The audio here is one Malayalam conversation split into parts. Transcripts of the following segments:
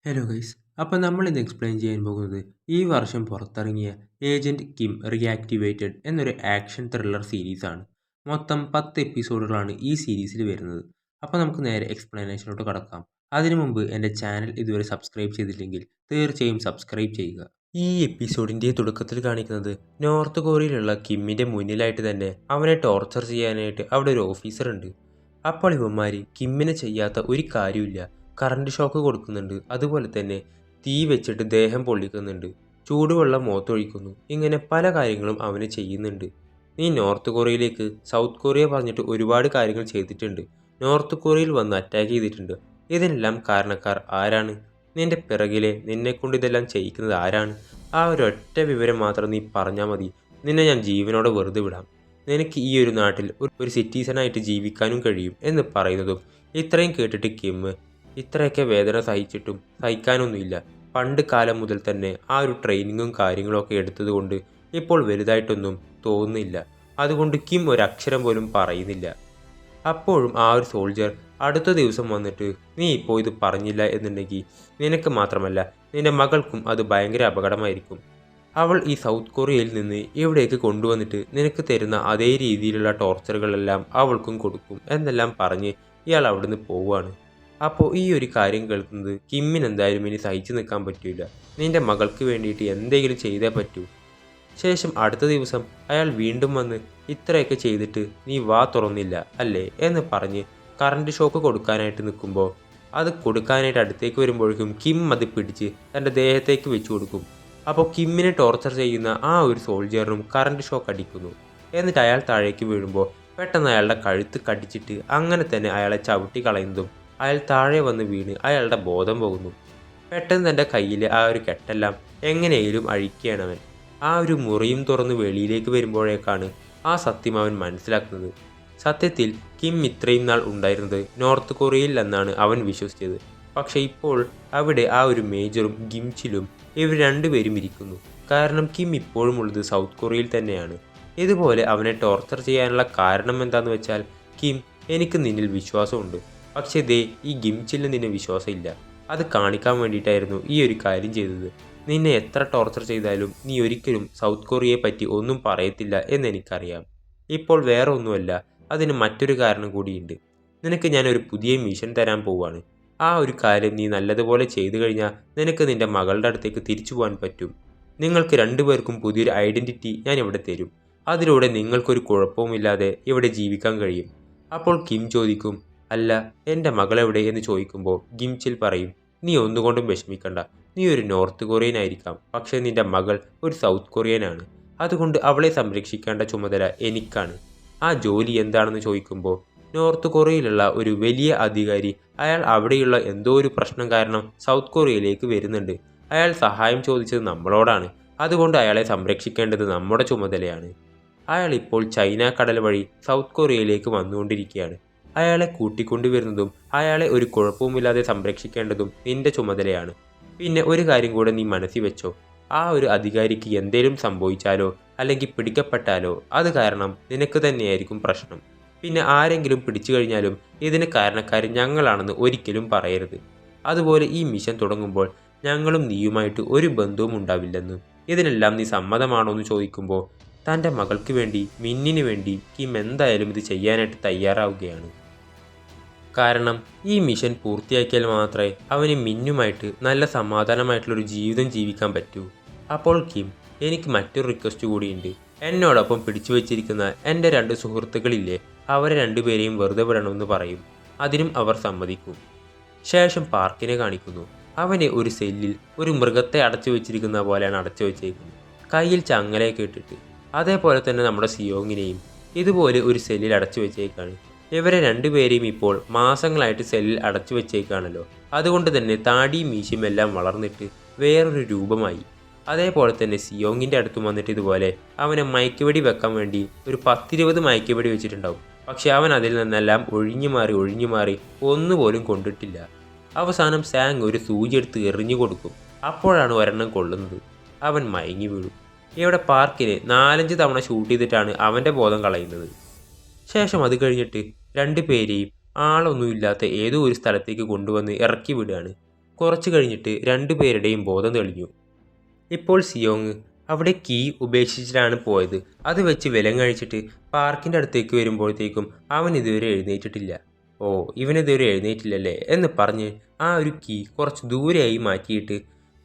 Hello guys. അപ്പോൾ നമ്മൾ ഇന്ന് എക്സ്പ്ലെയിൻ ചെയ്യാൻ പോകുന്നത് ഈ വർഷം പുറത്തിറങ്ങിയ ഏജന്റ് കിം റീആക്ടിവേറ്റഡ് എന്നൊരു ആക്ഷൻ ത്രില്ലർ സീരീസാണ്. മൊത്തം 10 എപ്പിസോഡുകളാണ് ഈ സീരീസിൽ വരുന്നത്. അപ്പോൾ നമുക്ക് നേരെ എക്സ്പ്ലനേഷനിലോട്ട് കടക്കാം. അതിനു മുമ്പ് എൻ്റെ ചാനൽ ഇതുവരെ സബ്സ്ക്രൈബ് ചെയ്തില്ലെങ്കിൽ തീർച്ചയായും സബ്സ്ക്രൈബ് ചെയ്യുക. ഈ എപ്പിസോഡിൻ്റെ തുടക്കത്തിൽ കാണിക്കുന്നത് നോർത്ത് കൊറിയയിലുള്ള കിമ്മിൻ്റെ മുന്നിലായിട്ട് തന്നെ അവനെ ടോർച്ചർ ചെയ്യാനായിട്ട് അവിടെ ഒരു ഓഫീസർ ഉണ്ട്. അപ്പോൾ ഇവന്മാർ കിമ്മിനെ ചെയ്യാത്ത ഒരു കാര്യമില്ല. കറണ്ട് ഷോക്ക് കൊടുക്കുന്നുണ്ട്, അതുപോലെ തന്നെ തീ വെച്ചിട്ട് ദേഹം പൊള്ളിക്കുന്നുണ്ട്, ചൂടുവെള്ളം മുഖത്തൊഴിക്കുന്നു. ഇങ്ങനെ പല കാര്യങ്ങളും അവന് ചെയ്യുന്നുണ്ട്. നീ നോർത്ത് കൊറിയയിലേക്ക് സൗത്ത് കൊറിയ പറഞ്ഞിട്ട് ഒരുപാട് കാര്യങ്ങൾ ചെയ്തിട്ടുണ്ട്, നോർത്ത് കൊറിയയിൽ വന്ന് അറ്റാക്ക് ചെയ്തിട്ടുണ്ട്. ഇതിനെല്ലാം കാരണക്കാർ ആരാണ്? നിന്റെ പിറകിലെ നിന്നെക്കൊണ്ട് ഇതെല്ലാം ചെയ്യിക്കുന്നത് ആരാണ്? ആ ഒരൊറ്റ വിവരം മാത്രം നീ പറഞ്ഞാൽ മതി, നിന്നെ ഞാൻ ജീവനോടെ വെറുതെ വിടാം. നിനക്ക് ഈ ഒരു നാട്ടിൽ ഒരു സിറ്റിസണായിട്ട് ജീവിക്കാനും കഴിയും എന്ന് പറയുന്നതും ഇത്രയും കേട്ടിട്ട് കിം ഇത്രയൊക്കെ വേദന സഹിച്ചിട്ടും സഹിക്കാനൊന്നുമില്ല. പണ്ട് കാലം മുതൽ തന്നെ ആ ഒരു ട്രെയിനിങ്ങും കാര്യങ്ങളൊക്കെ എടുത്തതുകൊണ്ട് ഇപ്പോൾ വലുതായിട്ടൊന്നും തോന്നുന്നില്ല. അതുകൊണ്ട് കിം ഒരക്ഷരം പോലും പറയുന്നില്ല. അപ്പോഴും ആ ഒരു സോൾജർ അടുത്ത ദിവസം വന്നിട്ട് നീ ഇപ്പോൾ ഇത് പറഞ്ഞില്ല എന്നുണ്ടെങ്കിൽ നിനക്ക് മാത്രമല്ല നിന്റെ മകൾക്കും അത് ഭയങ്കര അപകടമായിരിക്കും. അവൾ ഈ സൗത്ത് കൊറിയയിൽ നിന്ന് ഇവിടേക്ക് കൊണ്ടുവന്നിട്ട് നിനക്ക് തരുന്ന അതേ രീതിയിലുള്ള ടോർച്ചറുകളെല്ലാം അവൾക്കും കൊടുക്കും എന്നെല്ലാം പറഞ്ഞ് ഇയാൾ അവിടുന്ന് പോവുകയാണ്. അപ്പോൾ ഈ ഒരു കാര്യം കേൾക്കുന്നത് കിമ്മിന് എന്തായാലും ഇനി സഹിച്ചു നിൽക്കാൻ പറ്റില്ല. നിന്റെ മകൾക്ക് വേണ്ടിയിട്ട് എന്തെങ്കിലും ചെയ്തേ പറ്റൂ. ശേഷം അടുത്ത ദിവസം അയാൾ വീണ്ടും വന്ന് ഇത്രയൊക്കെ ചെയ്തിട്ട് നീ വാ തുറന്നില്ല അല്ലേ എന്ന് പറഞ്ഞ് കറണ്ട് ഷോക്ക് കൊടുക്കാനായിട്ട് നിൽക്കുമ്പോൾ അത് കൊടുക്കാനായിട്ട് അടുത്തേക്ക് വരുമ്പോഴേക്കും കിം അത് പിടിച്ച് തൻ്റെ ദേഹത്തേക്ക് വെച്ചു കൊടുക്കും. അപ്പോൾ കിമ്മിനെ ടോർച്ചർ ചെയ്യുന്ന ആ ഒരു സോൾജിയറിനും കറണ്ട് ഷോക്ക് അടിക്കുന്നു. എന്നിട്ട് അയാൾ താഴേക്ക് വീഴുമ്പോൾ പെട്ടെന്ന് അയാളുടെ കഴുത്ത് കടിച്ചിട്ട് അങ്ങനെ തന്നെ അയാളെ ചവിട്ടി കളയുന്നതും അയാൾ താഴെ വന്ന് വീണ് അയാളുടെ ബോധം പോകുന്നു. പെട്ടെന്ന് തൻ്റെ കയ്യിൽ ആ ഒരു കെട്ടെല്ലാം എങ്ങനെയും അഴിക്കുകയാണവൻ. ആ ഒരു മുറിയും തുറന്ന് വെളിയിലേക്ക് വരുമ്പോഴേക്കാണ് ആ സത്യം അവൻ മനസ്സിലാക്കുന്നത്. സത്യത്തിൽ കിം ഇത്രയും നാൾ ഉണ്ടായിരുന്നത് നോർത്ത് കൊറിയയിൽ എന്നാണ് അവൻ വിശ്വസിച്ചത്. പക്ഷേ ഇപ്പോൾ അവിടെ ആ ഒരു മേജറും ഗിംച്ചിലും ഇവർ രണ്ടുപേരും ഇരിക്കുന്നു. കാരണം കിം ഇപ്പോഴും ഉള്ളത് സൗത്ത് കൊറിയയിൽ തന്നെയാണ്. ഇതുപോലെ അവനെ ടോർച്ചർ ചെയ്യാനുള്ള കാരണം എന്താണെന്ന് വെച്ചാൽ കിം, എനിക്ക് നിന്നിൽ വിശ്വാസമുണ്ട്, പക്ഷേ ദേ ഈ ഗിംച്ചിലിന് നിന്നെ വിശ്വാസമില്ല. അത് കാണിക്കാൻ വേണ്ടിയിട്ടായിരുന്നു ഈ ഒരു കാര്യം ചെയ്തത്. നിന്നെ എത്ര ടോർച്ചർ ചെയ്താലും നീ ഒരിക്കലും സൗത്ത് കൊറിയയെ പറ്റി ഒന്നും പറയത്തില്ല എന്നെനിക്കറിയാം. ഇപ്പോൾ വേറെ ഒന്നുമല്ല, അതിന് മറ്റൊരു കാരണം കൂടിയുണ്ട്. നിനക്ക് ഞാനൊരു പുതിയ മിഷൻ തരാൻ പോവാണ്. ആ ഒരു കാര്യം നീ നല്ലതുപോലെ ചെയ്തു കഴിഞ്ഞാൽ നിനക്ക് നിന്റെ മകളുടെ അടുത്തേക്ക് തിരിച്ചു പോകാൻ പറ്റും. നിങ്ങൾക്ക് രണ്ടുപേർക്കും പുതിയൊരു ഐഡൻറ്റിറ്റി ഞാൻ ഇവിടെ തരും. അതിലൂടെ നിങ്ങൾക്കൊരു കുഴപ്പവുമില്ലാതെ ഇവിടെ ജീവിക്കാൻ കഴിയും. അപ്പോൾ കിം ചോദിക്കും, അല്ല എൻ്റെ മകളെവിടെ എന്ന് ചോദിക്കുമ്പോൾ ഗിംച്ചിൽ പറയും, നീ ഒന്നുകൊണ്ടും വിഷമിക്കണ്ട. നീ ഒരു നോർത്ത് കൊറിയൻ ആയിരിക്കാം, പക്ഷേ നിന്റെ മകൾ ഒരു സൗത്ത് കൊറിയനാണ്. അതുകൊണ്ട് അവളെ സംരക്ഷിക്കേണ്ട ചുമതല എനിക്കാണ്. ആ ജോലി എന്താണെന്ന് ചോദിക്കുമ്പോൾ നോർത്ത് കൊറിയയിലുള്ള ഒരു വലിയ അധികാരി അയാൾ അവിടെയുള്ള എന്തോ ഒരു പ്രശ്നം കാരണം സൗത്ത് കൊറിയയിലേക്ക് വരുന്നുണ്ട്. അയാൾ സഹായം ചോദിച്ചത് നമ്മളോടാണ്. അതുകൊണ്ട് അയാളെ സംരക്ഷിക്കേണ്ടത് നമ്മുടെ ചുമതലയാണ്. അയാൾ ഇപ്പോൾ ചൈന കടൽ വഴി സൗത്ത് കൊറിയയിലേക്ക് വന്നുകൊണ്ടിരിക്കുകയാണ്. അയാളെ കൂട്ടിക്കൊണ്ടുവരുന്നതും അയാളെ ഒരു കുഴപ്പവുമില്ലാതെ സംരക്ഷിക്കേണ്ടതും നിന്റെ ചുമതലയാണ്. പിന്നെ ഒരു കാര്യം കൂടെ നീ മനസ്സിൽ വെച്ചോ, ആ ഒരു അധികാരിക്ക് എന്തേലും സംഭവിച്ചാലോ അല്ലെങ്കിൽ പിടിക്കപ്പെട്ടാലോ അത് കാരണം നിനക്ക് തന്നെയായിരിക്കും പ്രശ്നം. പിന്നെ ആരെങ്കിലും പിടിച്ചു കഴിഞ്ഞാലും ഇതിന് കാരണക്കാർ ഞങ്ങളാണെന്ന് ഒരിക്കലും പറയരുത്. അതുപോലെ ഈ മിഷൻ തുടങ്ങുമ്പോൾ ഞങ്ങളും നീയുമായിട്ട് ഒരു ബന്ധവും ഉണ്ടാവില്ലെന്നും. ഇതിനെല്ലാം നീ സമ്മതമാണോ എന്ന് ചോദിക്കുമ്പോൾ തൻ്റെ മകൾക്ക് വേണ്ടി, മിന്നിന് വേണ്ടി കിം എന്തായാലും ഇത് ചെയ്യാനായിട്ട് തയ്യാറാവുകയാണ്. കാരണം ഈ മിഷൻ പൂർത്തിയാക്കിയാൽ മാത്രമേ അവന് മിന്നുമായിട്ട് നല്ല സമാധാനമായിട്ടുള്ളൊരു ജീവിതം ജീവിക്കാൻ പറ്റൂ. അപ്പോൾ കിം, എനിക്ക് മറ്റൊരു റിക്വസ്റ്റ് കൂടിയുണ്ട്. എന്നോടൊപ്പം പിടിച്ചു വച്ചിരിക്കുന്ന എൻ്റെ 2 സുഹൃത്തുക്കളില്ലേ, അവരെ രണ്ടുപേരെയും വെറുതെ വിടണമെന്ന് പറയും. അതിനും അവർ സമ്മതിക്കും. ശേഷം പാർക്കിനെ കാണിക്കുന്നു. അവനെ ഒരു സെല്ലിൽ ഒരു മൃഗത്തെ അടച്ചു വെച്ചിരിക്കുന്ന പോലെയാണ് അടച്ചു വെച്ചേക്കുന്നത്, കയ്യിൽ ചങ്ങലയൊക്കെ ഇട്ടിട്ട്. അതേപോലെ തന്നെ നമ്മുടെ സിയോങ്ങിനെയും ഇതുപോലെ ഒരു സെല്ലിൽ അടച്ചു വെച്ചേക്കാണ്. ഇവരെ രണ്ടുപേരെയും ഇപ്പോൾ മാസങ്ങളായിട്ട് സെല്ലിൽ അടച്ചു വെച്ചേക്കാണല്ലോ. അതുകൊണ്ട് തന്നെ താടിയും മീശയും എല്ലാം വളർന്നിട്ട് വേറൊരു രൂപമായി. അതേപോലെ തന്നെ സിയോങ്ങിൻ്റെ അടുത്തും വന്നിട്ട് ഇതുപോലെ അവനെ മയക്കുവെടി വെക്കാൻ വേണ്ടി ഒരു 10-20 മയക്കുവെടി വെച്ചിട്ടുണ്ടാവും. പക്ഷെ അവൻ അതിൽ നിന്നെല്ലാം ഒഴിഞ്ഞു മാറി ഒന്നുപോലും കൊണ്ടിട്ടില്ല. അവസാനം സാങ് ഒരു സൂചി എടുത്ത് എറിഞ്ഞു കൊടുക്കും. അപ്പോഴാണ് ഒരെണ്ണം കൊള്ളുന്നത്. അവൻ മയങ്ങി വീഴും. ഇവിടെ പാർക്കിന് 4-5 തവണ ഷൂട്ട് ചെയ്തിട്ടാണ് അവൻ്റെ ബോധം കളയുന്നത്. ശേഷം അത് കഴിഞ്ഞിട്ട് 2 പേരെയും ആളൊന്നുമില്ലാത്ത ഏതോ ഒരു സ്ഥലത്തേക്ക് കൊണ്ടുവന്ന് ഇറക്കി വിടുകയാണ്. കുറച്ചു കഴിഞ്ഞിട്ട് രണ്ടുപേരുടെയും ബോധം തെളിഞ്ഞു. ഇപ്പോൾ സിയോങ് അവിടെ കീ ഉപേക്ഷിച്ചിട്ടാണ് പോയത്. അത് വെച്ച് വിലം കഴിച്ചിട്ട് പാർക്കിൻ്റെ അടുത്തേക്ക് വരുമ്പോഴത്തേക്കും അവൻ ഇതുവരെ എഴുന്നേറ്റിട്ടില്ല. ഓ, ഇവനിതുവരെ എഴുന്നേറ്റില്ലല്ലേ എന്ന് പറഞ്ഞ് ആ ഒരു കീ കുറച്ച് ദൂരെയായി മാറ്റിയിട്ട്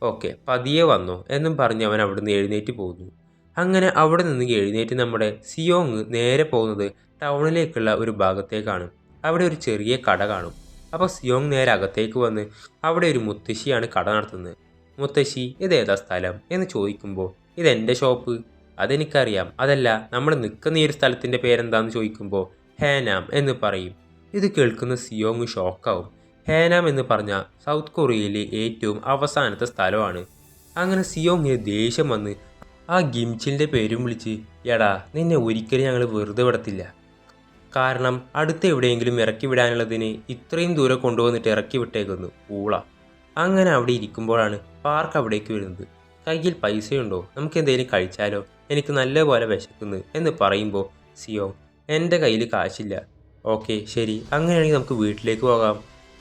ഓക്കെ പതിയെ വന്നോ എന്നും പറഞ്ഞ് അവൻ അവിടെ നിന്ന് എഴുന്നേറ്റ് പോകുന്നു. അങ്ങനെ അവിടെ നിന്ന് എഴുന്നേറ്റ് നമ്മുടെ സിയോങ് നേരെ പോകുന്നത് ടൗണിലേക്കുള്ള ഒരു ഭാഗത്തേക്കാണ്. അവിടെ ഒരു ചെറിയ കട കാണും. അപ്പോൾ സിയോങ് നേരെ അകത്തേക്ക് വന്ന് അവിടെ ഒരു മുത്തശ്ശിയാണ് കട നടത്തുന്നത്. മുത്തശ്ശി, ഇതേതാ സ്ഥലം എന്ന് ചോദിക്കുമ്പോൾ ഇതെൻ്റെ ഷോപ്പ്. അതെനിക്കറിയാം. അതല്ല, നമ്മൾ നിൽക്കുന്ന ഈ ഒരു സ്ഥലത്തിൻ്റെ പേരെന്താണെന്ന് ചോദിക്കുമ്പോൾ ഹേനാം എന്ന് പറയും. ഇത് കേൾക്കുന്ന സിയോങ് ഷോക്കാവും. ഹേനാം എന്ന് പറഞ്ഞാൽ സൗത്ത് കൊറിയയിലെ ഏറ്റവും അവസാനത്തെ സ്ഥലമാണ്. അങ്ങനെ സിയോങ്ങിന് ദേഷ്യം വന്ന് ആ ഗിംച്ചിലിൻ്റെ പേരും വിളിച്ച്, എടാ നിന്നെ ഒരിക്കലും ഞങ്ങൾ വെറുതെ വിടത്തില്ല. കാരണം അടുത്ത എവിടെയെങ്കിലും ഇറക്കി വിടാനുള്ളതിന് ഇത്രയും ദൂരം കൊണ്ടുവന്നിട്ട് ഇറക്കി വിട്ടേക്കുന്നു ഊള. അങ്ങനെ അവിടെ ഇരിക്കുമ്പോഴാണ് പാർക്ക് അവിടേക്ക് വരുന്നത്. കയ്യിൽ പൈസയുണ്ടോ, നമുക്ക് എന്തെങ്കിലും കഴിച്ചാലോ, എനിക്ക് നല്ലപോലെ വിശക്കുന്നു എന്ന് പറയുമ്പോൾ സിയോങ്, എൻ്റെ കയ്യിൽ കാശില്ല. ഓക്കെ ശരി, അങ്ങനെയാണെങ്കിൽ നമുക്ക് വീട്ടിലേക്ക് പോകാം,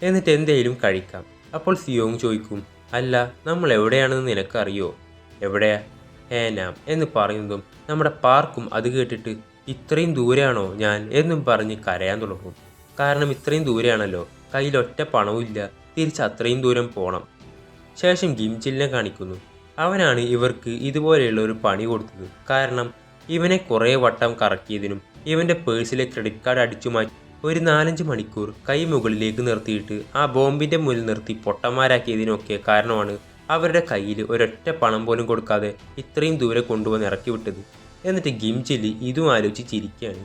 എന്നിട്ട് എന്തെങ്കിലും കഴിക്കാം. അപ്പോൾ സിയോങ് ചോദിക്കും, അല്ല നമ്മൾ എവിടെയാണെന്ന് നിനക്കറിയോ? എവിടെയാ? ഹേനാം എന്ന് പറയുന്നതും നമ്മുടെ പാർക്കും അത് കേട്ടിട്ട് ഇത്രയും ദൂരെയാണോ ഞാൻ എന്നും പറഞ്ഞ് കരയാൻ തുടങ്ങും. കാരണം ഇത്രയും ദൂരെയാണല്ലോ, കയ്യിലൊറ്റ പണവും ഇല്ല, തിരിച്ച് അത്രയും ദൂരം പോകണം. ശേഷം ഗിംച്ചിലിനെ കാണിക്കുന്നു. അവനാണ് ഇവർക്ക് ഇതുപോലെയുള്ള ഒരു പണി കൊടുത്തത്. കാരണം ഇവനെ കുറേ വട്ടം കറക്കിയതിനും ഇവൻ്റെ പേഴ്സിലെ ക്രെഡിറ്റ് കാർഡ് അടിച്ചു മാറ്റി ഒരു 4-5 മണിക്കൂർ കൈ മുകളിലേക്ക് നിർത്തിയിട്ട് ആ ബോംബിൻ്റെ മുന്നിൽ നിർത്തി പൊട്ടന്മാരാക്കിയതിനൊക്കെ കാരണമാണ് അവരുടെ കയ്യിൽ ഒരൊറ്റ പണം പോലും കൊടുക്കാതെ ഇത്രയും ദൂരെ കൊണ്ടുവന്ന് ഇറക്കി വിട്ടത്. എന്നിട്ട് ഗിംച്ചിലി ഇതും ആലോചിച്ച് ചിരിക്കുകയാണ്.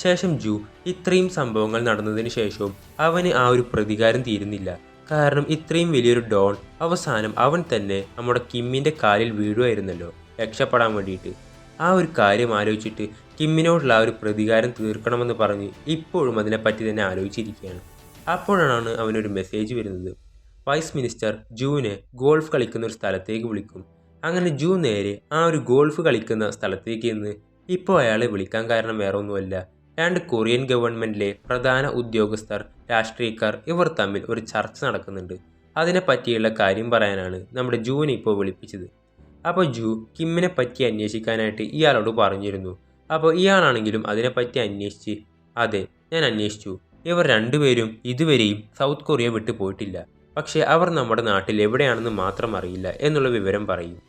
ശേഷം ജു ഇത്രയും സംഭവങ്ങൾ നടന്നതിന് ശേഷവും അവന് ആ ഒരു പ്രതികാരം തീരുന്നില്ല. കാരണം ഇത്രയും വലിയൊരു ഡോൺ അവസാനം അവൻ തന്നെ നമ്മുടെ കിമ്മിൻ്റെ കാലിൽ വീഴുമായിരുന്നല്ലോ രക്ഷപ്പെടാൻ വേണ്ടിയിട്ട്. ആ ഒരു കാര്യം ആലോചിച്ചിട്ട് കിമ്മിനോടുള്ള ആ ഒരു പ്രതികാരം തീർക്കണമെന്ന് പറഞ്ഞ് ഇപ്പോഴും അതിനെപ്പറ്റി തന്നെ ആലോചിച്ചിരിക്കുകയാണ്. അപ്പോഴാണ് അവനൊരു മെസ്സേജ് വരുന്നത്. വൈസ് മിനിസ്റ്റർ ജൂനെ ഗോൾഫ് കളിക്കുന്ന ഒരു സ്ഥലത്തേക്ക് വിളിക്കും. അങ്ങനെ ജൂ നേരെ ആ ഒരു ഗോൾഫ് കളിക്കുന്ന സ്ഥലത്തേക്ക് നിന്ന് ഇപ്പോൾ അയാളെ വിളിക്കാൻ കാരണം വേറെ ഒന്നുമല്ല, 2 കൊറിയൻ ഗവൺമെൻറ്റിലെ പ്രധാന ഉദ്യോഗസ്ഥർ, രാഷ്ട്രീയക്കാർ ഇവർ തമ്മിൽ ഒരു ചർച്ച നടക്കുന്നുണ്ട്. അതിനെപ്പറ്റിയുള്ള കാര്യം പറയാനാണ് നമ്മുടെ ജൂനെ ഇപ്പോൾ വിളിപ്പിച്ചത്. അപ്പോൾ ജൂ കിമ്മിനെ പറ്റി അന്വേഷിക്കാനായിട്ട് ഇയാളോട് പറഞ്ഞിരുന്നു. അപ്പോൾ ഇയാളാണെങ്കിലും അതിനെപ്പറ്റി അന്വേഷിച്ച്, അതെ ഞാൻ അന്വേഷിച്ചു, ഇവർ രണ്ടുപേരും ഇതുവരെയും സൗത്ത് കൊറിയ വിട്ടു പോയിട്ടില്ല, പക്ഷേ അവർ നമ്മുടെ നാട്ടിൽ എവിടെയാണെന്ന് മാത്രം അറിയില്ല എന്നുള്ള വിവരം പറയും.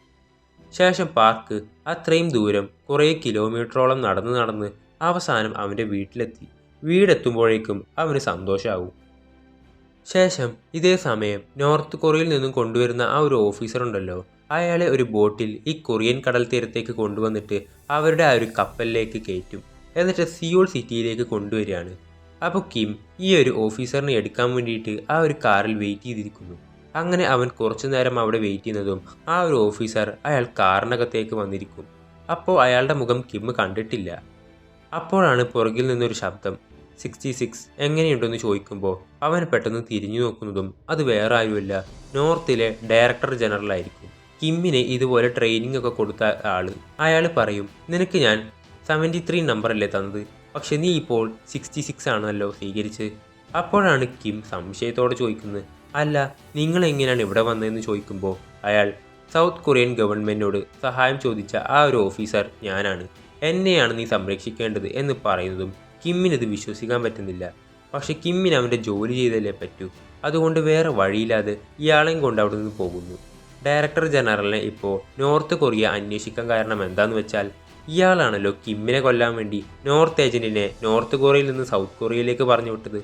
ശേഷം പാർക്ക് അത്രയും ദൂരം കുറേ കിലോമീറ്ററോളം നടന്ന് അവസാനം അവൻ്റെ വീട്ടിലെത്തി. വീടെത്തുമ്പോഴേക്കും അവന് സന്തോഷമാവും. ശേഷം ഇതേ സമയം നോർത്ത് കൊറിയയിൽ നിന്നും കൊണ്ടുവരുന്ന ആ ഒരു ഓഫീസർ ഉണ്ടല്ലോ, അയാളെ ഒരു ബോട്ടിൽ ഈ കൊറിയൻ കടൽ തീരത്തേക്ക് കൊണ്ടുവന്നിട്ട് അവരുടെ ആ ഒരു കപ്പലിലേക്ക് കയറ്റും. എന്നിട്ട് സിയോൾ സിറ്റിയിലേക്ക് കൊണ്ടുവരികയാണ്. അപ്പോൾ കിം ഈ ഒരു ഓഫീസറിനെ എടുക്കാൻ വേണ്ടിയിട്ട് ആ ഒരു കാറിൽ വെയിറ്റ് ചെയ്തിരിക്കുന്നു. അങ്ങനെ അവൻ കുറച്ചു നേരം അവിടെ വെയിറ്റ് ചെയ്യുന്നതും ആ ഒരു ഓഫീസർ അയാൾ കാറിനകത്തേക്ക് വന്നിരിക്കും. അപ്പോൾ അയാളുടെ മുഖം കിം കണ്ടിട്ടില്ല. അപ്പോഴാണ് പുറകിൽ നിന്നൊരു ശബ്ദം, 66 എങ്ങനെയുണ്ടെന്ന് ചോദിക്കുമ്പോൾ അവൻ പെട്ടെന്ന് തിരിഞ്ഞു നോക്കുന്നതും അത് വേറെ ആരുമല്ല, നോർത്തിലെ ഡയറക്ടർ ജനറൽ ആയിരിക്കും. കിമ്മിനെ ഇതുപോലെ ട്രെയിനിങ് ഒക്കെ കൊടുത്ത ആള്. അയാൾ പറയും, നിനക്ക് ഞാൻ 73 നമ്പറല്ലേ തന്നത്, പക്ഷെ നീ ഇപ്പോൾ 66 ആണല്ലോ സ്വീകരിച്ച്. അപ്പോഴാണ് കിം സംശയത്തോടെ ചോദിക്കുന്നത്, അല്ല നിങ്ങൾ എങ്ങനെയാണ് ഇവിടെ വന്നതെന്ന് ചോദിക്കുമ്പോൾ അയാൾ സൗത്ത് കൊറിയൻ ഗവൺമെൻറ്റിനോട് സഹായം ചോദിച്ച ആ ഒരു ഓഫീസർ ഞാനാണ്, എന്നെയാണ് നീ സംരക്ഷിക്കേണ്ടത് എന്ന് പറയുന്നതും കിമ്മിനത് വിശ്വസിക്കാൻ പറ്റുന്നില്ല. പക്ഷെ കിമ്മിന് അവൻ്റെ ജോലി ചെയ്തല്ലേ പറ്റൂ. അതുകൊണ്ട് വേറെ വഴിയില്ലാതെ ഇയാളെയും കൊണ്ട് അവിടെ നിന്ന് പോകുന്നു. ഡയറക്ടർ ജനറലിനെ ഇപ്പോൾ നോർത്ത് കൊറിയ അന്വേഷിക്കാൻ കാരണം എന്താണെന്ന് വെച്ചാൽ ഇയാളാണല്ലോ കിമ്മിനെ കൊല്ലാൻ വേണ്ടി നോർത്ത് ഏജൻറ്റിനെ നോർത്ത് കൊറിയയിൽ നിന്ന് സൗത്ത് കൊറിയയിലേക്ക് പറഞ്ഞു വിട്ടത്.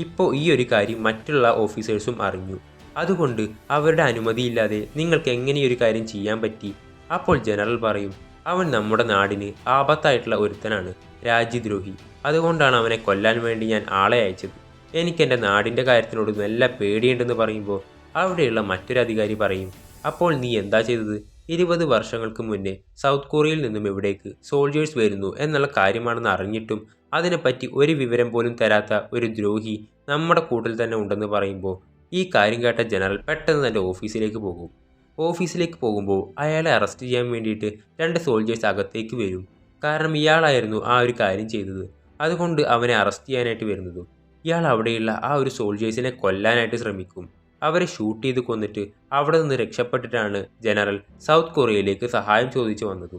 ഇപ്പോൾ ഈ ഒരു കാര്യം മറ്റുള്ള ഓഫീസേഴ്സും അറിഞ്ഞു. അതുകൊണ്ട് അവരുടെ അനുമതിയില്ലാതെ നിങ്ങൾക്ക് എങ്ങനെ ഈ ഒരു കാര്യം ചെയ്യാൻ പറ്റി? അപ്പോൾ ജനറൽ പറയും, അവൻ നമ്മുടെ നാടിന് ആപത്തായിട്ടുള്ള ഒരുത്തനാണ്, രാജ്യദ്രോഹി. അതുകൊണ്ടാണ് അവനെ കൊല്ലാൻ വേണ്ടി ഞാൻ ആളെ അയച്ചത്. എനിക്കെൻ്റെ നാടിൻ്റെ കാര്യത്തിനോട് നല്ല പേടിയുണ്ടെന്ന് പറയുമ്പോൾ അവിടെയുള്ള മറ്റൊരു അധികാരി പറയും, അപ്പോൾ നീ എന്താ ചെയ്തത്? 20 വർഷങ്ങൾക്ക് മുന്നേ സൗത്ത് കൊറിയയിൽ നിന്നും ഇവിടേക്ക് സോൾജേഴ്സ് വരുന്നു എന്നുള്ള കാര്യമാണെന്ന് അറിഞ്ഞിട്ടും അതിനെപ്പറ്റി ഒരു വിവരം പോലും തരാത്ത ഒരു ദ്രോഹി നമ്മുടെ കൂട്ടിൽ തന്നെ ഉണ്ടെന്ന് പറയുമ്പോൾ ഈ കാര്യം കേട്ട ജനറൽ പെട്ടെന്ന് തൻ്റെ ഓഫീസിലേക്ക് പോകും. ഓഫീസിലേക്ക് പോകുമ്പോൾ അയാളെ അറസ്റ്റ് ചെയ്യാൻ വേണ്ടിയിട്ട് 2 സോൾജേഴ്സ് അകത്തേക്ക് വരും. കാരണം ഇയാളായിരുന്നു ആ ഒരു കാര്യം ചെയ്തത്. അതുകൊണ്ട് അവനെ അറസ്റ്റ് ചെയ്യാനായിട്ട് വരുന്നതും ഇയാൾ അവിടെയുള്ള ആ ഒരു സോൾജേഴ്സിനെ കൊല്ലാനായിട്ട് ശ്രമിക്കും. അവരെ ഷൂട്ട് ചെയ്ത് കൊന്നിട്ട് അവിടെ നിന്ന് രക്ഷപ്പെട്ടിട്ടാണ് ജനറൽ സൗത്ത് കൊറിയയിലേക്ക് സഹായം ചോദിച്ചു വന്നത്.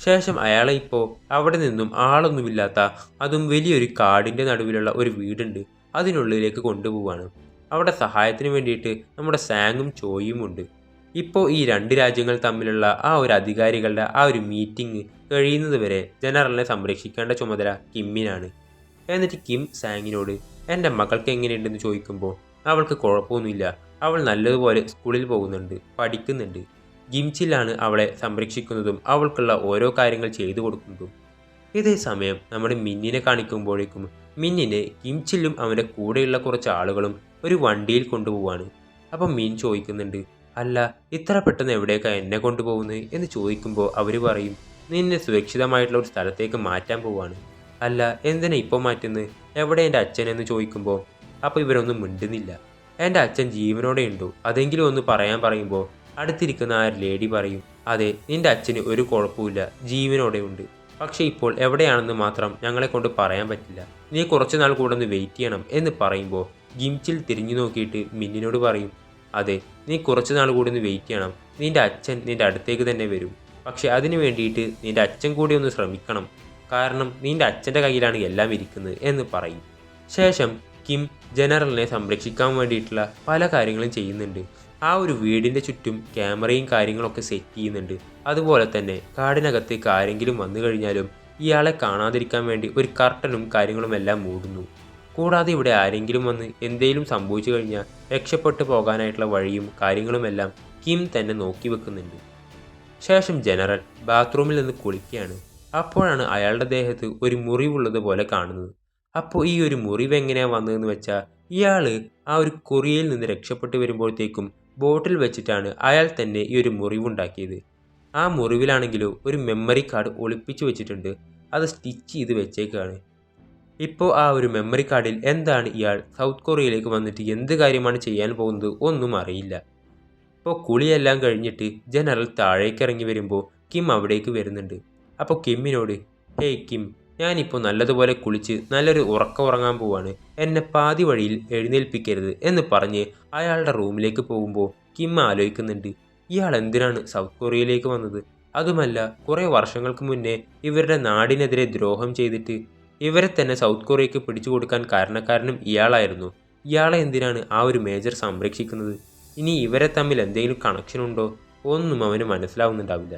ശേഷം അയാളെ ഇപ്പോൾ അവിടെ നിന്നും ആളൊന്നുമില്ലാത്ത അതും വലിയൊരു കാടിൻ്റെ നടുവിലുള്ള ഒരു വീടുണ്ട്, അതിനുള്ളിലേക്ക് കൊണ്ടുപോവാണ്. അവിടെ സഹായത്തിന് വേണ്ടിയിട്ട് നമ്മുടെ സാങ്ങും ചോയും ഉണ്ട്. ഇപ്പോൾ ഈ രണ്ട് രാജ്യങ്ങൾ തമ്മിലുള്ള ആ ഒരു അധികാരികളുടെ ആ ഒരു മീറ്റിംഗ് കഴിയുന്നത് വരെ ജനറലിനെ സംരക്ഷിക്കേണ്ട ചുമതല കിമ്മിനാണ്. എന്നിട്ട് കിം സാങ്ങിനോട് എൻ്റെ മകൾക്ക് എങ്ങനെയുണ്ടെന്ന് ചോദിക്കുമ്പോൾ അവൾക്ക് കുഴപ്പമൊന്നുമില്ല, അവൾ നല്ലതുപോലെ സ്കൂളിൽ പോകുന്നുണ്ട്, പഠിക്കുന്നുണ്ട്. ഗിംചിലാണ് അവളെ സംരക്ഷിക്കുന്നതും അവൾക്കുള്ള ഓരോ കാര്യങ്ങൾ ചെയ്തു കൊടുക്കുന്നതും. ഇതേ സമയം നമ്മുടെ മിന്നിനെ കാണിക്കുമ്പോഴേക്കും മിന്നിനെ ഗിംചിലും അവൻ്റെ കൂടെയുള്ള കുറച്ച് ആളുകളും ഒരു വണ്ടിയിൽ കൊണ്ടുപോവാണ്. അപ്പം മിൻ ചോദിക്കുന്നുണ്ട്, അല്ല ഇത്ര പെട്ടെന്ന് എവിടേക്കാണ് എന്നെ കൊണ്ടുപോകുന്നത് എന്ന് ചോദിക്കുമ്പോൾ അവർ പറയും, നിന്നെ സുരക്ഷിതമായിട്ടുള്ള ഒരു സ്ഥലത്തേക്ക് മാറ്റാൻ പോവാണ്. അല്ല എന്തിനാ ഇപ്പോൾ മാറ്റുന്നത്, എവിടെ എൻ്റെ അച്ഛൻ എന്ന് ചോദിക്കുമ്പോൾ അപ്പോൾ ഇവരൊന്നും മിണ്ടുന്നില്ല. എൻ്റെ അച്ഛൻ ജീവനോടെ ഉണ്ടോ അതെങ്കിലും ഒന്ന് പറയാൻ പറയുമ്പോൾ അടുത്തിരിക്കുന്ന ആ ലേഡി പറയും, അതെ നിൻ്റെ അച്ഛന് ഒരു കുഴപ്പമില്ല, ജീവനോടെ ഉണ്ട്, പക്ഷേ ഇപ്പോൾ എവിടെയാണെന്ന് മാത്രം ഞങ്ങളെ കൊണ്ട് പറയാൻ പറ്റില്ല, നീ കുറച്ച് നാൾ കൂടെ ഒന്ന് വെയിറ്റ് ചെയ്യണം എന്ന് പറയുമ്പോൾ ഗിംച്ചിൽ തിരിഞ്ഞു നോക്കിയിട്ട് മിന്നിനോട് പറയും, അതെ നീ കുറച്ച് നാൾ കൂടി ഒന്ന് വെയിറ്റ് ചെയ്യണം, നിൻ്റെ അച്ഛൻ നിൻ്റെ അടുത്തേക്ക് തന്നെ വരും, പക്ഷെ അതിന് വേണ്ടിയിട്ട് നിൻ്റെ അച്ഛൻ കൂടി ഒന്ന് ശ്രമിക്കണം, കാരണം നിൻ്റെ അച്ഛൻ്റെ കയ്യിലാണ് എല്ലാം ഇരിക്കുന്നത് എന്ന് പറയും. ശേഷം കിം ജനറലിനെ സംരക്ഷിക്കാൻ വേണ്ടിയിട്ടുള്ള പല കാര്യങ്ങളും ചെയ്യുന്നുണ്ട്. ആ ഒരു വീടിൻ്റെ ചുറ്റും ക്യാമറയും കാര്യങ്ങളൊക്കെ സെറ്റ് ചെയ്യുന്നുണ്ട്. അതുപോലെ തന്നെ കാടിനകത്തേക്ക് ആരെങ്കിലും വന്നു കഴിഞ്ഞാലും ഇയാളെ കാണാതിരിക്കാൻ വേണ്ടി ഒരു കർട്ടനും കാര്യങ്ങളും എല്ലാം മൂടുന്നു. കൂടാതെ ഇവിടെ ആരെങ്കിലും വന്ന് എന്തെങ്കിലും സംഭവിച്ചു കഴിഞ്ഞാൽ രക്ഷപ്പെട്ടു പോകാനായിട്ടുള്ള വഴിയും കാര്യങ്ങളുമെല്ലാം കിം തന്നെ നോക്കി വെക്കുന്നുണ്ട്. ശേഷം ജനറൽ ബാത്റൂമിൽ നിന്ന് കുളിക്കുകയാണ്. അപ്പോഴാണ് അയാളുടെ ദേഹത്ത് ഒരു മുറിവുള്ളതുപോലെ കാണുന്നത്. അപ്പോൾ ഈ ഒരു മുറിവ് എങ്ങനെയാണ് വന്നതെന്ന് വെച്ചാൽ ഇയാൾ ആ ഒരു കൊറിയയിൽ നിന്ന് രക്ഷപ്പെട്ടു വരുമ്പോഴത്തേക്കും ബോട്ടിൽ വെച്ചിട്ടാണ് അയാൾ തന്നെ ഈ ഒരു മുറിവുണ്ടാക്കിയത്. ആ മുറിവിലാണെങ്കിലും ഒരു മെമ്മറി കാർഡ് ഒളിപ്പിച്ചു വെച്ചിട്ടുണ്ട്, അത് സ്റ്റിച്ച് ചെയ്ത് വെച്ചേക്കാണ്. ഇപ്പോൾ ആ ഒരു മെമ്മറി കാർഡിൽ എന്താണ് ഇയാൾ സൗത്ത് കൊറിയയിലേക്ക് വന്നിട്ട് എന്ത് കാര്യമാണ് ചെയ്യാൻ പോകുന്നത് ഒന്നും അറിയില്ല. ഇപ്പോൾ കുളിയെല്ലാം കഴിഞ്ഞിട്ട് ജനറൽ താഴേക്ക് ഇറങ്ങി വരുമ്പോൾ കിം അവിടേക്ക് വരുന്നുണ്ട്. അപ്പോൾ കിമ്മിനോട്, ഹേയ് കിം, ഞാനിപ്പോൾ നല്ലതുപോലെ കുളിച്ച് നല്ലൊരു ഉറക്കം ഉറങ്ങാൻ പോവാണ്, എന്നെ പാതി വഴിയിൽ എഴുന്നേൽപ്പിക്കരുത് എന്ന് പറഞ്ഞ് അയാളുടെ റൂമിലേക്ക് പോകുമ്പോൾ കിം ആലോചിക്കുന്നുണ്ട്, ഇയാൾ എന്തിനാണ് സൗത്ത് കൊറിയയിലേക്ക് വന്നത്, അതുമല്ല കുറേ വർഷങ്ങൾക്ക് മുന്നേ ഇവരുടെ നാടിനെതിരെ ദ്രോഹം ചെയ്തിട്ട് ഇവരെ തന്നെ സൗത്ത് കൊറിയയ്ക്ക് പിടിച്ചു കൊടുക്കാൻ കാരണക്കാരനും ഇയാളായിരുന്നു. ഇയാളെ എന്തിനാണ് ആ ഒരു മേജർ സംരക്ഷിക്കുന്നത്, ഇനി ഇവരെ തമ്മിൽ എന്തെങ്കിലും കണക്ഷൻ ഉണ്ടോ, ഒന്നും അവന് മനസ്സിലാവുന്നുണ്ടാവില്ല.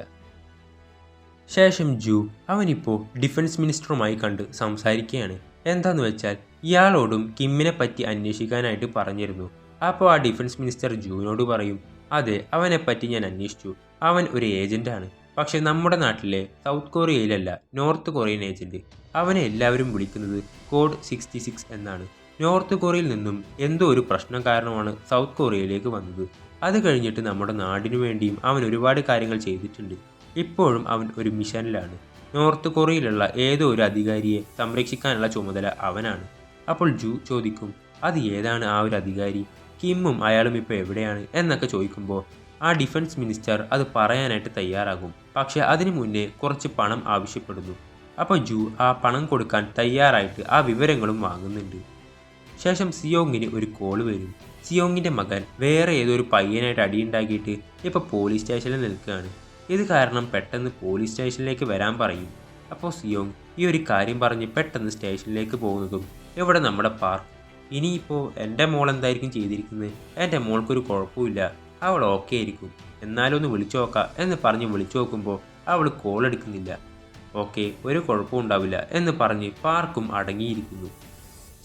ശേഷം ജു അവനിപ്പോൾ ഡിഫൻസ് മിനിസ്റ്ററുമായി കണ്ട് സംസാരിക്കുകയാണ്. എന്താണെന്ന് വെച്ചാൽ ഇയാളോടും കിമ്മിനെ പറ്റി അന്വേഷിക്കാനായിട്ട് പറഞ്ഞിരുന്നു. അപ്പോൾ ആ ഡിഫൻസ് മിനിസ്റ്റർ ജുവിനോട് പറയും, അതെ അവനെപ്പറ്റി ഞാൻ അന്വേഷിച്ചു, അവൻ ഒരു ഏജൻറ്റാണ്, പക്ഷെ നമ്മുടെ നാട്ടിലെ സൗത്ത് കൊറിയയിലല്ല, നോർത്ത് കൊറിയൻ ഏജൻറ്റ്. അവനെ എല്ലാവരും വിളിക്കുന്നത് കോഡ് 66 എന്നാണ്. നോർത്ത് കൊറിയയിൽ നിന്നും എന്തോ ഒരു പ്രശ്നം കാരണമാണ് സൗത്ത് കൊറിയയിലേക്ക് വന്നത്. അത് കഴിഞ്ഞിട്ട് നമ്മുടെ നാടിനു വേണ്ടിയും അവൻ ഒരുപാട് കാര്യങ്ങൾ ചെയ്തിട്ടുണ്ട്. ഇപ്പോഴും അവൻ ഒരു മിഷനിലാണ്. നോർത്ത് കൊറിയയിലുള്ള ഏതോ ഒരു അധികാരിയെ സംരക്ഷിക്കാനുള്ള ചുമതല അവനാണ്. അപ്പോൾ ജു ചോദിക്കും, അത് ഏതാണ് ആ ഒരു അധികാരി, കിമ്മും അയാളും ഇപ്പോൾ എവിടെയാണ് എന്നൊക്കെ ചോദിക്കുമ്പോൾ ആ ഡിഫൻസ് മിനിസ്റ്റർ അത് പറയാനായിട്ട് തയ്യാറാകും. പക്ഷെ അതിനു മുന്നേ കുറച്ച് പണം ആവശ്യപ്പെടുന്നു. അപ്പോൾ ജു ആ പണം കൊടുക്കാൻ തയ്യാറായിട്ട് ആ വിവരങ്ങളും വാങ്ങുന്നുണ്ട്. ശേഷം സിയോങ്ങിന് ഒരു കോൾ വരും. സിയോങ്ങിൻ്റെ മകൻ വേറെ ഏതോ ഒരു പയ്യനായിട്ട് അടിയുണ്ടാക്കിയിട്ട് ഇപ്പോൾ പോലീസ് സ്റ്റേഷനിൽ നിൽക്കുകയാണ്. ഇത് കാരണം പെട്ടെന്ന് പോലീസ് സ്റ്റേഷനിലേക്ക് വരാൻ പറയും. അപ്പോൾ സിയോങ് ഈ ഒരു കാര്യം പറഞ്ഞ് പെട്ടെന്ന് സ്റ്റേഷനിലേക്ക് പോകുന്നതും ഇവിടെ നമ്മുടെ പാർക്ക്, ഇനിയിപ്പോൾ എൻ്റെ മോൾ എന്തായിരിക്കും ചെയ്തിരിക്കുന്നത്, എൻ്റെ മോൾക്കൊരു കുഴപ്പമില്ല, അവൾ ഓക്കെ ആയിരിക്കും, എന്നാലും ഒന്ന് വിളിച്ചു നോക്കാം എന്ന് പറഞ്ഞ് വിളിച്ചു നോക്കുമ്പോൾ അവൾ കോൾ എടുക്കുന്നില്ല. ഓക്കെ ഒരു കുഴപ്പവും ഉണ്ടാവില്ല എന്ന് പറഞ്ഞ് പാർക്കും അടങ്ങിയിരിക്കുന്നു.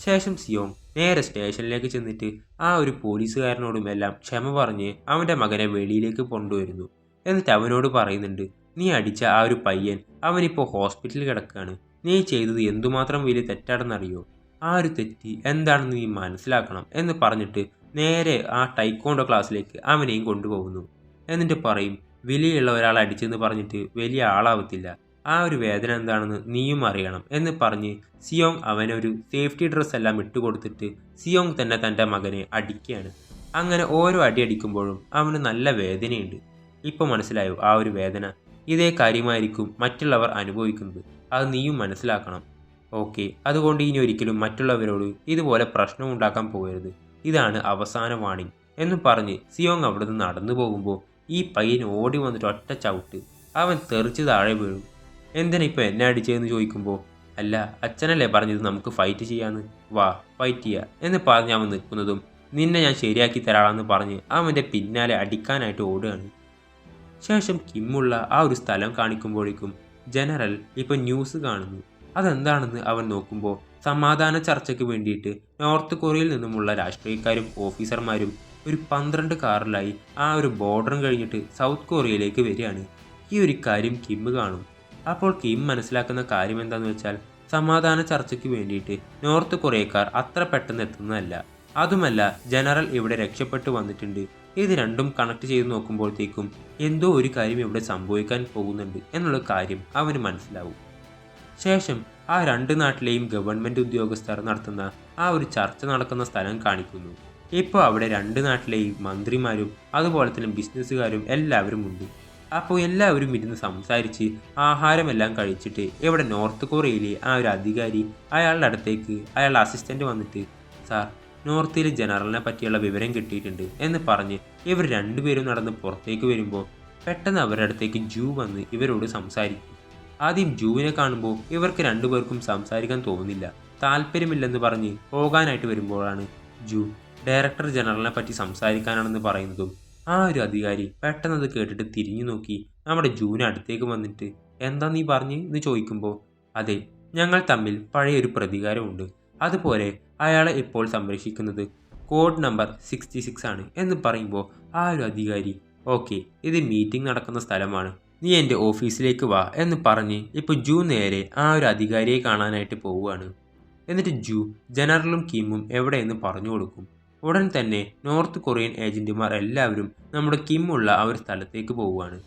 ശേഷം സിയോങ് നേരെ സ്റ്റേഷനിലേക്ക് ചെന്നിട്ട് ആ ഒരു പോലീസുകാരനോടും എല്ലാം ക്ഷമ പറഞ്ഞ് അവൻ്റെ മകനെ വെളിയിലേക്ക് കൊണ്ടുവരുന്നു. എന്നിട്ട് അവനോട് പറയുന്നുണ്ട്, നീ അടിച്ച ആ ഒരു പയ്യൻ അവനിപ്പോൾ ഹോസ്പിറ്റലിൽ കിടക്കുകയാണ്, നീ ചെയ്തത് എന്തുമാത്രം വലിയ തെറ്റാണെന്നറിയോ, ആ ഒരു തെറ്റ് എന്താണെന്ന് നീ മനസ്സിലാക്കണം എന്ന് പറഞ്ഞിട്ട് നേരെ ആ ടൈക്കോണ്ടോ ക്ലാസ്സിലേക്ക് അവനെയും കൊണ്ടുപോകുന്നു. എന്നിട്ട് പറയും, വിലയുള്ള ഒരാളെ അടിച്ചെന്ന് പറഞ്ഞിട്ട് വലിയ ആളാവത്തില്ല, ആ ഒരു വേദന എന്താണെന്ന് നീയും അറിയണം എന്ന് പറഞ്ഞ് സിയോങ് അവനൊരു സേഫ്റ്റി ഡ്രസ്സ് എല്ലാം ഇട്ടുകൊടുത്തിട്ട് സിയോങ് തന്നെ തൻ്റെ മകനെ അടിക്കുകയാണ്. അങ്ങനെ ഓരോ അടി അടിക്കുമ്പോഴും അവന് നല്ല വേദനയുണ്ട്. ഇപ്പോൾ മനസ്സിലായോ ആ ഒരു വേദന, ഇതേ കാര്യമായിരിക്കും മറ്റുള്ളവർ അനുഭവിക്കുന്നത്, അത് നീയും മനസ്സിലാക്കണം. ഓക്കെ, അതുകൊണ്ട് ഇനി ഒരിക്കലും മറ്റുള്ളവരോട് ഇതുപോലെ പ്രശ്നം ഉണ്ടാക്കാൻ പോകരുത്, ഇതാണ് അവസാന വാണിംഗ്. എന്നും പറഞ്ഞ് സിയോങ് അവിടെ നിന്ന് നടന്നു പോകുമ്പോൾ ഈ പയ്യൻ ഓടി വന്നിട്ട് ഒറ്റ ചവിട്ട് അവൻ തെറിച്ച് താഴെ വീഴും. എന്തിനാ ഇപ്പോൾ എന്നെ അടിച്ചതെന്ന് ചോദിക്കുമ്പോൾ, അല്ല അച്ഛനല്ലേ പറഞ്ഞത് നമുക്ക് ഫൈറ്റ് ചെയ്യാന്ന്, വാ ഫൈറ്റ് ചെയ്യുക എന്ന് പറഞ്ഞ് അവൻ നിൽക്കുന്നതും നിന്നെ ഞാൻ ശരിയാക്കി തരാമെന്ന് പറഞ്ഞ് അവൻ്റെ പിന്നാലെ അടിക്കാനായിട്ട് ഓടുകയാണ്. ശേഷം കിമ്മുള്ള ആ ഒരു സ്ഥലം കാണിക്കുമ്പോഴേക്കും ജനറൽ ഇപ്പോൾ ന്യൂസ് കാണുന്നു. അതെന്താണെന്ന് അവൻ നോക്കുമ്പോൾ സമാധാന ചർച്ചയ്ക്ക് വേണ്ടിയിട്ട് നോർത്ത് കൊറിയയിൽ നിന്നുമുള്ള രാഷ്ട്രീയക്കാരും ഓഫീസർമാരും ഒരു 12 കാറിലായി ആ ഒരു ബോർഡറും കഴിഞ്ഞിട്ട് സൗത്ത് കൊറിയയിലേക്ക് വരികയാണ്. ഈ ഒരു കാര്യം കിം കാണും. അപ്പോൾ കിം മനസ്സിലാക്കുന്ന കാര്യം എന്താണെന്ന് വെച്ചാൽ സമാധാന ചർച്ചയ്ക്ക് വേണ്ടിയിട്ട് നോർത്ത് കൊറിയക്കാർ അത്ര പെട്ടെന്ന് എത്തുന്നതല്ല. അതുമല്ല ജനറൽ ഇവിടെ രക്ഷപ്പെട്ടു വന്നിട്ടുണ്ട്. ഇത് രണ്ടും കണക്ട് ചെയ്ത് നോക്കുമ്പോഴത്തേക്കും എന്തോ ഒരു കാര്യം ഇവിടെ സംഭവിക്കാൻ പോകുന്നുണ്ട് എന്നുള്ള കാര്യം അവന് മനസ്സിലാവും. ശേഷം ആ രണ്ട് നാട്ടിലെയും ഗവൺമെൻറ് ഉദ്യോഗസ്ഥർ നടത്തുന്ന ആ ഒരു ചർച്ച നടക്കുന്ന സ്ഥലം കാണിക്കുന്നു. ഇപ്പോൾ അവിടെ രണ്ട് നാട്ടിലെയും മന്ത്രിമാരും അതുപോലെ തന്നെ ബിസിനസ്സുകാരും എല്ലാവരും ഉണ്ട്. അപ്പോൾ എല്ലാവരും ഇരുന്ന് സംസാരിച്ച് ആഹാരമെല്ലാം കഴിച്ചിട്ട് ഇവിടെ നോർത്ത് കൊറിയയിലെ ആ ഒരു അധികാരി അയാളുടെ അടുത്തേക്ക് അയാളുടെ അസിസ്റ്റൻ്റ് വന്നിട്ട്, സാർ നോർത്തിലെ ജനറലിനെ പറ്റിയുള്ള വിവരം കിട്ടിയിട്ടുണ്ട് എന്ന് പറഞ്ഞ് ഇവർ രണ്ടുപേരും നടന്ന് പുറത്തേക്ക് വരുമ്പോൾ പെട്ടെന്ന് അവരുടെ അടുത്തേക്ക് ജൂ വന്ന് ഇവരോട് സംസാരിക്കും. ആദ്യം ജൂവിനെ കാണുമ്പോൾ ഇവർക്ക് രണ്ടുപേർക്കും സംസാരിക്കാൻ തോന്നുന്നില്ല, താല്പര്യമില്ലെന്ന് പറഞ്ഞ് പോകാനായിട്ട് വരുമ്പോഴാണ് ജൂ ഡയറക്ടർ ജനറലിനെ പറ്റി സംസാരിക്കാനാണെന്ന് പറയുന്നതും ആ ഒരു അധികാരി പെട്ടെന്ന് അത് കേട്ടിട്ട് തിരിഞ്ഞു നോക്കി നമ്മുടെ ജൂവിനെ അടുത്തേക്ക് വന്നിട്ട്, എന്താ നീ പറഞ്ഞ് എന്ന് ചോദിക്കുമ്പോൾ, അതെ ഞങ്ങൾ തമ്മിൽ പഴയൊരു പ്രതികാരമുണ്ട്, അതുപോലെ അയാളെ ഇപ്പോൾ സംരക്ഷിക്കുന്നത് കോഡ് നമ്പർ 66 ആണ് എന്ന് പറയുമ്പോൾ ആ ഒരു അധികാരി, ഓക്കെ ഇത് മീറ്റിംഗ് നടക്കുന്ന സ്ഥലമാണ്, നീ എൻ്റെ ഓഫീസിലേക്ക് വാ എന്ന് പറഞ്ഞ് ഇപ്പോൾ ജൂ നേരെ ആ ഒരു അധികാരിയെ കാണാനായിട്ട് പോവുകയാണ്. എന്നിട്ട് ജൂ ജനറലും കിമ്മും എവിടെയെന്ന് പറഞ്ഞു കൊടുക്കും. ഉടൻ തന്നെ നോർത്ത് കൊറിയൻ ഏജന്റുമാർ എല്ലാവരും നമ്മുടെ കിമ്മുള്ള ആ ഒരു സ്ഥലത്തേക്ക് പോവുകയാണ്.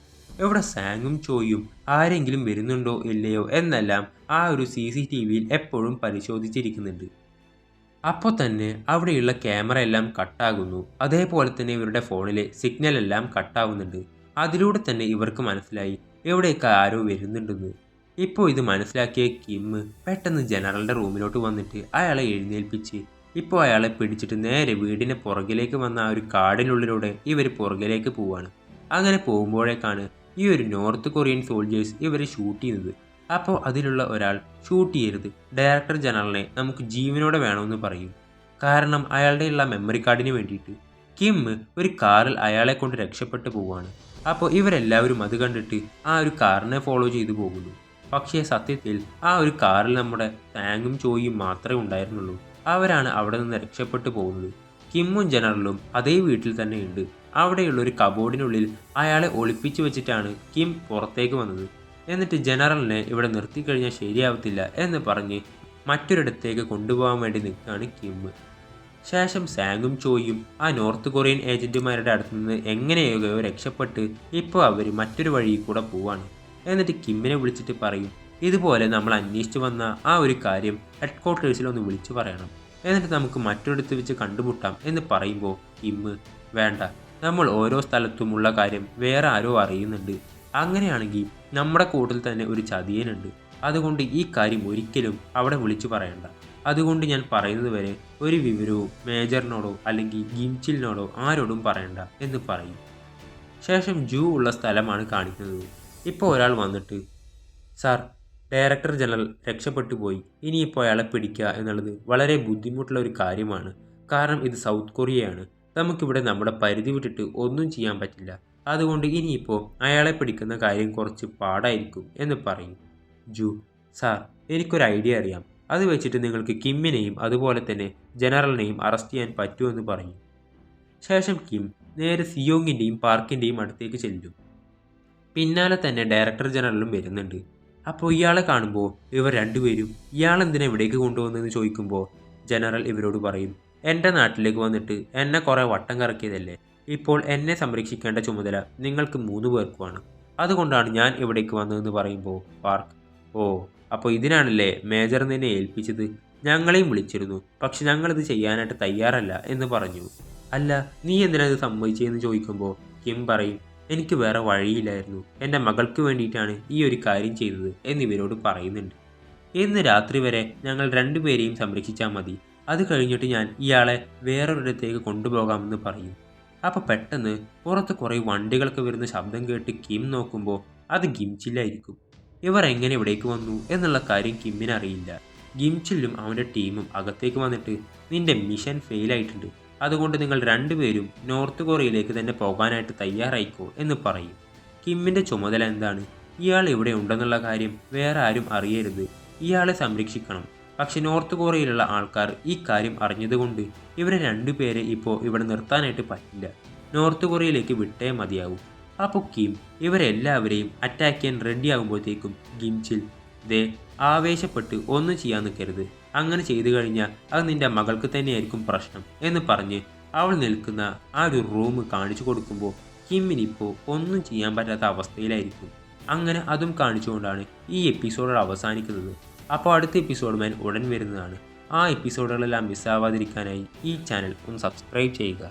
ഇവിടെ സാങ്ങും ചോയും ആരെങ്കിലും വരുന്നുണ്ടോ ഇല്ലയോ എന്നെല്ലാം ആ ഒരു CCTVയിൽ എപ്പോഴും പരിശോധിച്ചിരിക്കുന്നുണ്ട്. അപ്പോൾ തന്നെ അവിടെയുള്ള ക്യാമറ എല്ലാം കട്ടാകുന്നു. അതേപോലെ തന്നെ ഇവരുടെ ഫോണിലെ സിഗ്നൽ എല്ലാം കട്ടാവുന്നുണ്ട്. അതിലൂടെ തന്നെ ഇവർക്ക് മനസ്സിലായി എവിടെയൊക്കെ ആരോ വരുന്നുണ്ടെന്ന്. ഇപ്പോൾ ഇത് മനസ്സിലാക്കിയ കിം പെട്ടെന്ന് ജനറലിൻ്റെ റൂമിലോട്ട് വന്നിട്ട് അയാളെ എഴുന്നേൽപ്പിച്ച് ഇപ്പോൾ അയാളെ പിടിച്ചിട്ട് നേരെ വീടിന് പുറകിലേക്ക് വന്ന ആ ഒരു കാടിനുള്ളിലൂടെ ഇവർ പുറകിലേക്ക് പോവാണ്. അങ്ങനെ പോകുമ്പോഴേക്കാണ് ഈ ഒരു നോർത്ത് കൊറിയൻ സോൾജേഴ്സ് ഇവരെ ഷൂട്ട് ചെയ്യുന്നത്. അപ്പോൾ അതിലുള്ള ഒരാൾ ഷൂട്ട് ചെയ്യരുത്, ഡയറക്ടർ ജനറലിനെ നമുക്ക് ജീവനോടെ വേണമെന്ന് പറയും. കാരണം അയാളുടെയുള്ള മെമ്മറി കാർഡിന് വേണ്ടിയിട്ട്. കിം ഒരു കാറിൽ അയാളെ കൊണ്ട് രക്ഷപ്പെട്ടു പോവുകയാണ്. അപ്പോൾ ഇവരെല്ലാവരും അത് കണ്ടിട്ട് ആ ഒരു കാറിനെ ഫോളോ ചെയ്തു പോകുന്നു. പക്ഷേ സത്യത്തിൽ ആ ഒരു കാറിൽ നമ്മുടെ സാങ്ങും ചോയും മാത്രമേ ഉണ്ടായിരുന്നുള്ളൂ. അവരാണ് അവിടെ നിന്ന് രക്ഷപ്പെട്ടു പോകുന്നത്. കിമ്മും ജനറലും അതേ വീട്ടിൽ തന്നെ ഉണ്ട്. അവിടെയുള്ള ഒരു കബോർഡിനുള്ളിൽ അയാളെ ഒളിപ്പിച്ചു വെച്ചിട്ടാണ് കിം പുറത്തേക്ക് വന്നത്. എന്നിട്ട് ജനറലിനെ ഇവിടെ നിർത്തിക്കഴിഞ്ഞാൽ ശരിയാവത്തില്ല എന്ന് പറഞ്ഞ് മറ്റൊരിടത്തേക്ക് കൊണ്ടുപോകാൻ വേണ്ടി നിൽക്കുകയാണ് കിം. ശേഷം സാങ്ങും ചോയും ആ നോർത്ത് കൊറിയൻ ഏജന്റുമാരുടെ അടുത്ത് നിന്ന് എങ്ങനെയൊക്കെയോ രക്ഷപ്പെട്ട് ഇപ്പോൾ അവർ മറ്റൊരു വഴിയിൽ കൂടെ പോവാണ്. എന്നിട്ട് കിമ്മിനെ വിളിച്ചിട്ട് പറയും, ഇതുപോലെ നമ്മൾ അന്വേഷിച്ചു വന്ന ആ ഒരു കാര്യം ഹെഡ് ക്വാർട്ടേഴ്സിൽ ഒന്ന് വിളിച്ചു പറയണം, എന്നിട്ട് നമുക്ക് മറ്റൊരിടത്ത് വെച്ച് കണ്ടുമുട്ടാം എന്ന് പറയുമ്പോൾ കിം, വേണ്ട, നമ്മൾ ഓരോ സ്ഥലത്തുമുള്ള കാര്യം വേറെ ആരോ അറിയുന്നുണ്ട്, അങ്ങനെയാണെങ്കിൽ നമ്മുടെ കൂട്ടിൽ തന്നെ ഒരു ചതിയനുണ്ട്, അതുകൊണ്ട് ഈ കാര്യം ഒരിക്കലും അവിടെ വിളിച്ചു പറയണ്ട, അതുകൊണ്ട് ഞാൻ പറയുന്നത് വരെ ഒരു വിവരവും മേജറിനോടോ അല്ലെങ്കിൽ ഗിംച്ചിലിനോടോ ആരോടും പറയണ്ട എന്ന് പറയും. ശേഷം ജൂ ഉള്ള സ്ഥലമാണ് കാണിക്കുന്നത്. ഇപ്പോൾ ഒരാൾ വന്നിട്ട്, സാർ ഡയറക്ടർ ജനറൽ രക്ഷപ്പെട്ടു പോയി, ഇനിയിപ്പോൾ അയാളെ പിടിക്കുക എന്നുള്ളത് വളരെ ബുദ്ധിമുട്ടുള്ള ഒരു കാര്യമാണ്. കാരണം ഇത് സൗത്ത് കൊറിയയാണ്, നമുക്കിവിടെ നമ്മുടെ പരിധി വിട്ടിട്ട് ഒന്നും ചെയ്യാൻ പറ്റില്ല, അതുകൊണ്ട് ഇനിയിപ്പോൾ അയാളെ പിടിക്കുന്ന കാര്യം കുറച്ച് പാടായിരിക്കും എന്ന് പറയും. ജൂ, സാർ എനിക്കൊരു ഐഡിയ അറിയാം, അത് വെച്ചിട്ട് നിങ്ങൾക്ക് കിമ്മിനെയും അതുപോലെ തന്നെ ജനറലിനെയും അറസ്റ്റ് ചെയ്യാൻ പറ്റുമെന്ന് പറയും. ശേഷം കിം നേരെ സിയോങ്ങിൻ്റെയും പാർക്കിൻ്റെയും അടുത്തേക്ക് ചെല്ലും. പിന്നാലെ തന്നെ ഡയറക്ടർ ജനറലും വരുന്നുണ്ട്. അപ്പോൾ ഇയാളെ കാണുമ്പോൾ ഇവർ രണ്ടുപേരും ഇയാളെന്തിനാ ഇവിടേക്ക് കൊണ്ടുവന്നതെന്ന് ചോദിക്കുമ്പോൾ ജനറൽ ഇവരോട് പറയും, എൻ്റെ നാട്ടിലേക്ക് വന്നിട്ട് എന്നെ കുറേ വട്ടം കറക്കിയതല്ലേ, ഇപ്പോൾ എന്നെ സംരക്ഷിക്കേണ്ട ചുമതല നിങ്ങൾക്ക് 3 പേർക്കുമാണ്, അതുകൊണ്ടാണ് ഞാൻ ഇവിടേക്ക് വന്നതെന്ന് പറയുമ്പോൾ പാർക്ക്, ഓ അപ്പോൾ ഇതിനാണല്ലേ മേജർ നിന്നെ ഏൽപ്പിച്ചത്, ഞങ്ങളെയും വിളിച്ചിരുന്നു, പക്ഷെ ഞങ്ങളിത് ചെയ്യാനായിട്ട് തയ്യാറല്ല എന്ന് പറഞ്ഞു. അല്ല നീ എന്തിനാ ഇത് സമ്മതിച്ചതെന്ന് ചോദിക്കുമ്പോൾ കിം പറയും, എനിക്ക് വേറെ വഴിയില്ലായിരുന്നു, എൻ്റെ മകൾക്ക് വേണ്ടിയിട്ടാണ് ഈ ഒരു കാര്യം ചെയ്തത് എന്നിവരോട് പറയുന്നുണ്ട്. ഇന്ന് രാത്രി വരെ ഞങ്ങൾ രണ്ടുപേരെയും സംരക്ഷിച്ചാൽ മതി, അത് കഴിഞ്ഞിട്ട് ഞാൻ ഇയാളെ വേറൊരിടത്തേക്ക് കൊണ്ടുപോകാമെന്ന് പറയും. അപ്പോൾ പെട്ടെന്ന് പുറത്ത് കുറേ വണ്ടികളൊക്കെ വരുന്ന ശബ്ദം കേട്ട് കിം നോക്കുമ്പോൾ അത് ഗിംചില്ലായിരിക്കും. ഇവർ എങ്ങനെ ഇവിടേക്ക് വന്നു എന്നുള്ള കാര്യം കിമ്മിന് അറിയില്ല. ഗിംചില്ലും അവൻ്റെ ടീമും അകത്തേക്ക് വന്നിട്ട് നിന്റെ മിഷൻ ഫെയിലായിട്ടുണ്ട്, അതുകൊണ്ട് നിങ്ങൾ രണ്ടുപേരും നോർത്ത് കൊറിയയിലേക്ക് തന്നെ പോകാനായിട്ട് തയ്യാറായിക്കോ എന്ന് പറയും. കിമ്മിൻ്റെ ചുമതല എന്താണ്? ഇയാൾ ഇവിടെ ഉണ്ടെന്നുള്ള കാര്യം വേറെ ആരും അറിയരുത്, ഇയാളെ സംരക്ഷിക്കണം. പക്ഷെ നോർത്ത് കൊറിയയിലുള്ള ആൾക്കാർ ഈ കാര്യം അറിഞ്ഞതുകൊണ്ട് ഇവരെ രണ്ടുപേരെ ഇപ്പോൾ ഇവിടെ നിർത്താനായിട്ട് പറ്റില്ല. നോർത്ത് കൊറിയയിലേക്ക് വിട്ടേ മതിയാവും. അപ്പോൾ കിം ഇവരെല്ലാവരെയും അറ്റാക്ക് ചെയ്യാൻ റെഡി ആകുമ്പോഴത്തേക്കും ഗിംചിൽ ദേ ആവേശപ്പെട്ട് ഒന്നും ചെയ്യാൻ നിൽക്കരുത്, അങ്ങനെ ചെയ്തു കഴിഞ്ഞാൽ അത് നിന്റെ മകൾക്ക് തന്നെയായിരിക്കും പ്രശ്നം എന്ന് പറഞ്ഞ് അവൾ നിൽക്കുന്ന ആ ഒരു റൂം കാണിച്ചു കൊടുക്കുമ്പോൾ കിമ്മിനിപ്പോൾ ഒന്നും ചെയ്യാൻ പറ്റാത്ത അവസ്ഥയിലായിരിക്കും. അങ്ങനെ അതും കാണിച്ചുകൊണ്ടാണ് ഈ എപ്പിസോഡ് അവസാനിക്കുന്നത്. അപ്പോൾ അടുത്ത എപ്പിസോഡുമായി ഉടൻ വരുന്നതാണ്. ആ എപ്പിസോഡുകളെല്ലാം മിസ്സാവാതിരിക്കാനായി ഈ ചാനൽ ഒന്ന് സബ്സ്ക്രൈബ് ചെയ്യുക.